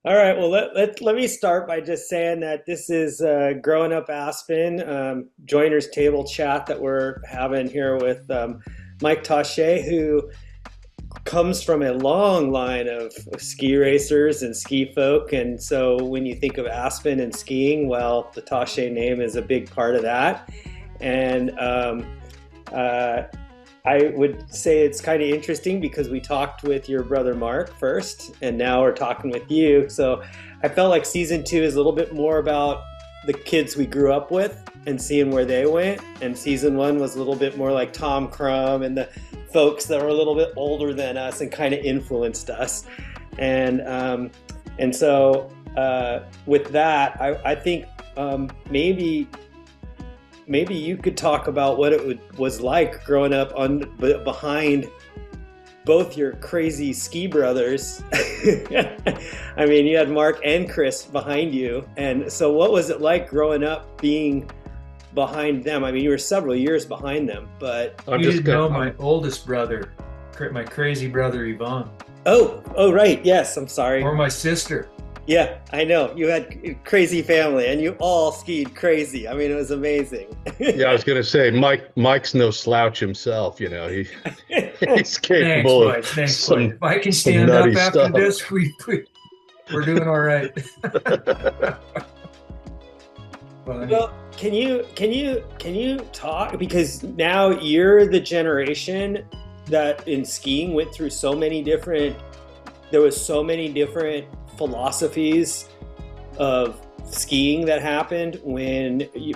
All right. Well, let me start by just saying that this is Growing Up Aspen joiners table chat that we're having here with Mike Tache, who comes from a long line of ski racers and ski folk. And so when you think of Aspen and skiing, well, the Tache name is a big part of that. And uh, I would say it's kind of interesting because we talked with your brother Mark first, and now we're talking with you. So I felt like season two is a little bit more about the kids we grew up with and seeing where they went. And season one was a little bit more like Tom Crum and the folks that were a little bit older than us and kind of influenced us. And with that, I think maybe you could talk about what was like growing up behind both your crazy ski brothers. I mean, you had Mark and Chris behind you. And so what was it like growing up being behind them? I mean, you were several years behind them, but You didn't know my oldest brother, my crazy brother Yvonne, oh, right. Yes, I'm sorry. or my sister. Yeah, I know. You had a crazy family and you all skied crazy. I mean, it was amazing. Yeah, I was going to say, Mike's no slouch himself. He's Thanks, capable Mike. of Thanks, some Mike. If I can some stand up nutty after stuff. this, we're doing all right. But Well, can you talk, because now you're the generation that in skiing went through there was so many different philosophies of skiing that happened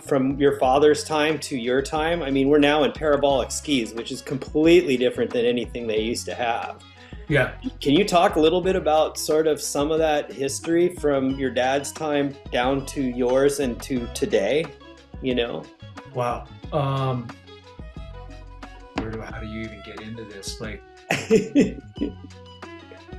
from your father's time to your time. I mean, we're now in parabolic skis, which is completely different than anything they used to have. yeah, Can you talk a little bit about sort of some of that history from your dad's time down to yours and to today? You know? wow. How do you even get into this?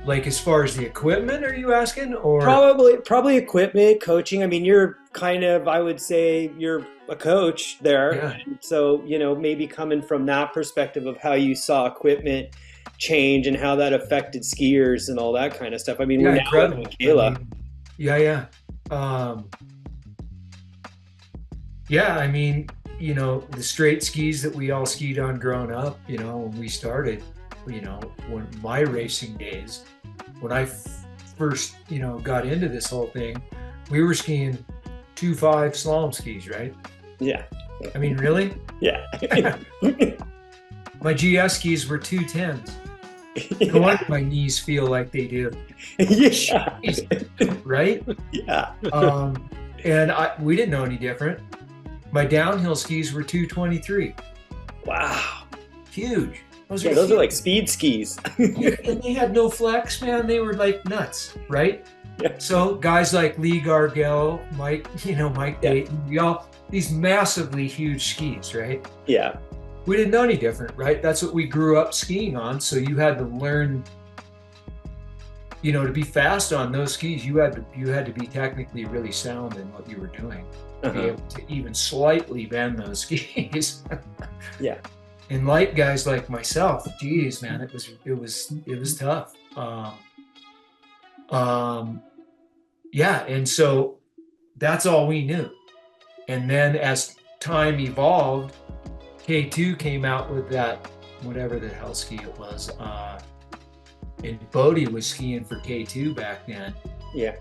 Like as far as the equipment, are you asking, or Probably equipment, coaching. I mean, you're kind of, I would say you're a coach there. yeah, So, maybe coming from that perspective of how you saw equipment change and how that affected skiers and all that kind of stuff. I mean, yeah, we're now with incredible. Michaela. Yeah. Um, yeah, I mean, the straight skis that we all skied on growing up, when we started, when my racing days, when I first, got into this whole thing, we were skiing 2.5 slalom skis, right? Yeah. I mean, really? Yeah. My GS skis were 2.10s. No wonder my knees feel like they do, Yeah. right? Yeah. And we didn't know any different. My downhill skis were 2.23. Wow. Huge. Those are like speed skis. And they had no flex, man. They were like nuts, right? Yeah. So guys like Lee Gargell, Mike Yeah. Dayton, we all these massively huge skis, right? Yeah. We didn't know any different, right? That's what we grew up skiing on. So you had to learn, to be fast on those skis. You had to be technically really sound in what you were doing to be able to even slightly bend those skis. Yeah. And light guys like myself, geez, man, it was tough. Yeah, and so that's all we knew. And then as time evolved, K2 came out with that, whatever the hell ski it was. And Bodie was skiing for K2 back then. Yeah.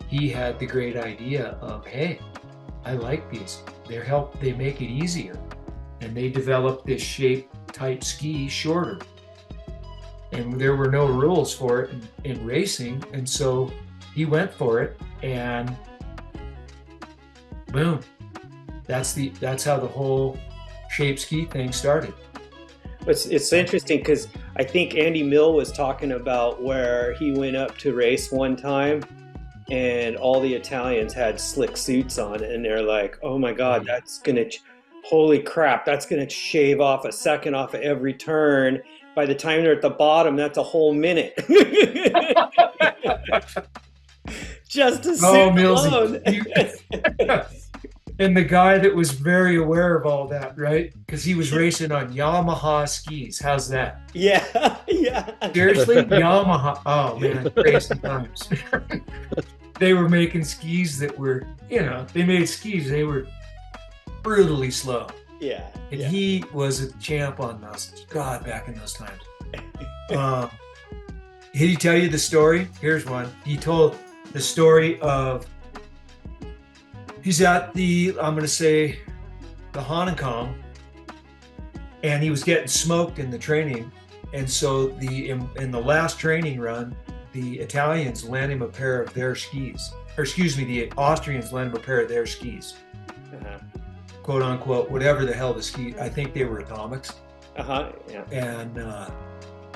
He had the great idea of, hey, I like these. They make it easier. And they developed this shape type ski shorter. And there were no rules for it in racing. And so he went for it, and boom. That's how the whole shape ski thing started. It's interesting because I think Andy Mill was talking about where he went up to race one time and all the Italians had slick suits on, and they're like, oh my God, holy crap, that's going to shave off a second off of every turn. By the time they're at the bottom, that's a whole minute. Just to suit alone. And the guy that was very aware of all that, right? Because he was racing on Yamaha skis. How's that? Yeah, yeah. Seriously? Yamaha. Oh, man, crazy times. They were making skis that were, they made skis. They were brutally slow. Yeah. And yeah. he was a champ on those. God, back in those times. Did he tell you the story? Here's one. He told the story of he's at the Hahnenkamm, and he was getting smoked in the training. And so in the last training run, the Italians lent him a pair of their skis. Or excuse me, the Austrians lent him a pair of their skis. Uh-huh. Quote unquote, whatever the hell the ski, I think they were Atomics. Uh-huh. Yeah. And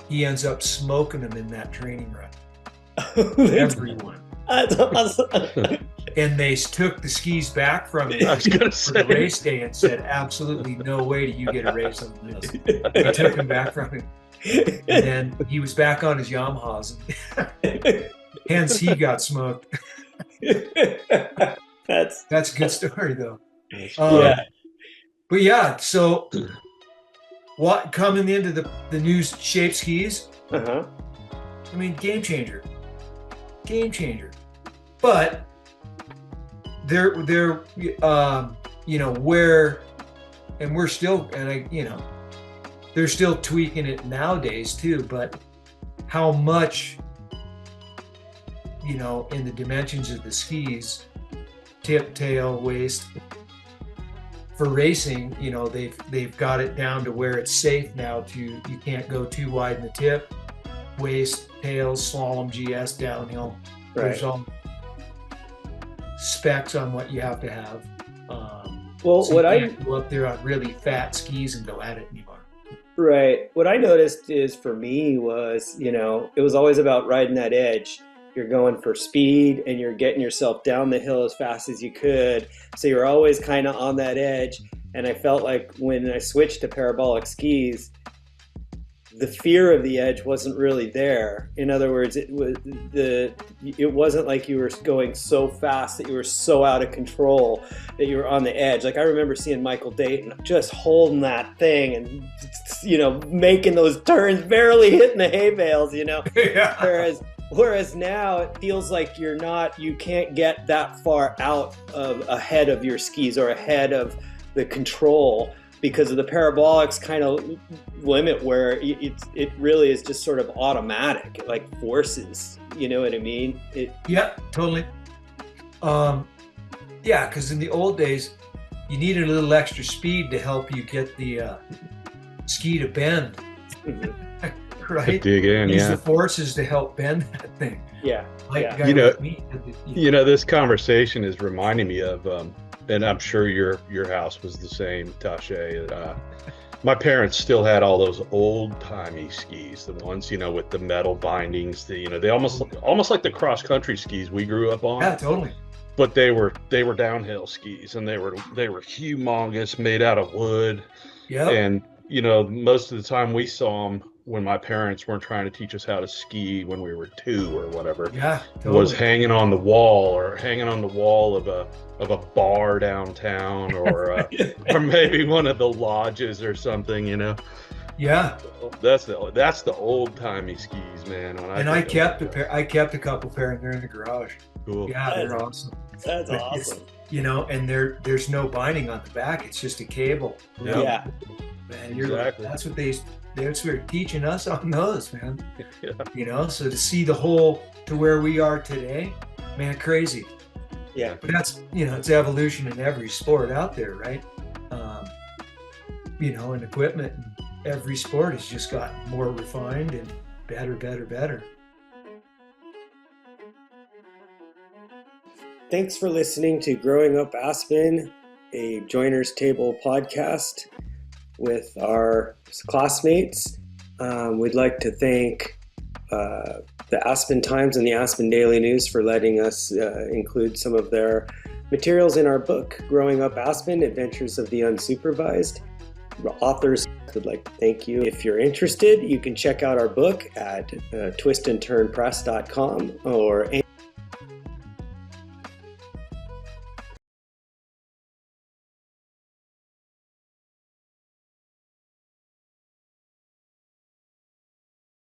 he ends up smoking them in that training run. Everyone. That's awesome. And they took the skis back from him I was gonna for the race day and said, absolutely no way do you get a race on this. They took him back from him. And then he was back on his Yamahas. Hence he got smoked. That's a good story though. yeah. But yeah, so what coming into the new shape skis? Uh-huh. I mean, game changer. But they're where, and we're still, and they're still tweaking it nowadays too. But how much, in the dimensions of the skis, tip, tail, waist. For racing, they've got it down to where it's safe now. You can't go too wide in the tip, waist, tail, slalom, GS, downhill. Right. There's all specs on what you have to have. Well, so what you I can't go up there on really fat skis and go at it anymore. Right. What I noticed is for me was, it was always about riding that edge. You're going for speed and you're getting yourself down the hill as fast as you could. So you're always kind of on that edge. And I felt like when I switched to parabolic skis, the fear of the edge wasn't really there. In other words, it wasn't like you were going so fast that you were so out of control that you were on the edge. Like I remember seeing Michael Dayton just holding that thing and, making those turns, barely hitting the hay bales, Yeah. Whereas now it feels like you can't get that far out of ahead of your skis or ahead of the control because of the parabolics kind of limit where it really is just sort of automatic. It like forces, you know what I mean? Yeah, totally. Yeah, because in the old days, you needed a little extra speed to help you get the ski to bend. Mhm. Right? To dig in, Use yeah. the forces to help bend that thing. Yeah. Like yeah. a guy like me. This conversation is reminding me of, and I'm sure your house was the same, Tache. My parents still had all those old timey skis, the ones with the metal bindings. They almost like the cross country skis we grew up on. Yeah, totally. But they were downhill skis, and they were humongous, made out of wood. Yeah. And most of the time we saw them when my parents weren't trying to teach us how to ski when we were 2 or whatever. Yeah, totally. Was hanging on the wall of a bar downtown or maybe one of the lodges or something. Yeah. That's the old timey skis, man. I kept a couple pair and they're in the garage. Cool. Yeah, they're awesome. That's awesome. And there's no binding on the back. It's just a cable. Yep. Yeah. Man, you're exactly. Like, that's what they're teaching us on those, man. Yeah. So to see the whole to where we are today, man, crazy. Yeah. But that's, it's evolution in every sport out there, right? And equipment and every sport has just gotten more refined and better. Thanks for listening to Growing Up Aspen, a Joiner's Table podcast with our classmates. We'd like to thank the Aspen Times and the Aspen Daily News for letting us include some of their materials in our book, Growing Up Aspen, Adventures of the Unsupervised. The authors would like to thank you. If you're interested, you can check out our book at twistandturnpress.com or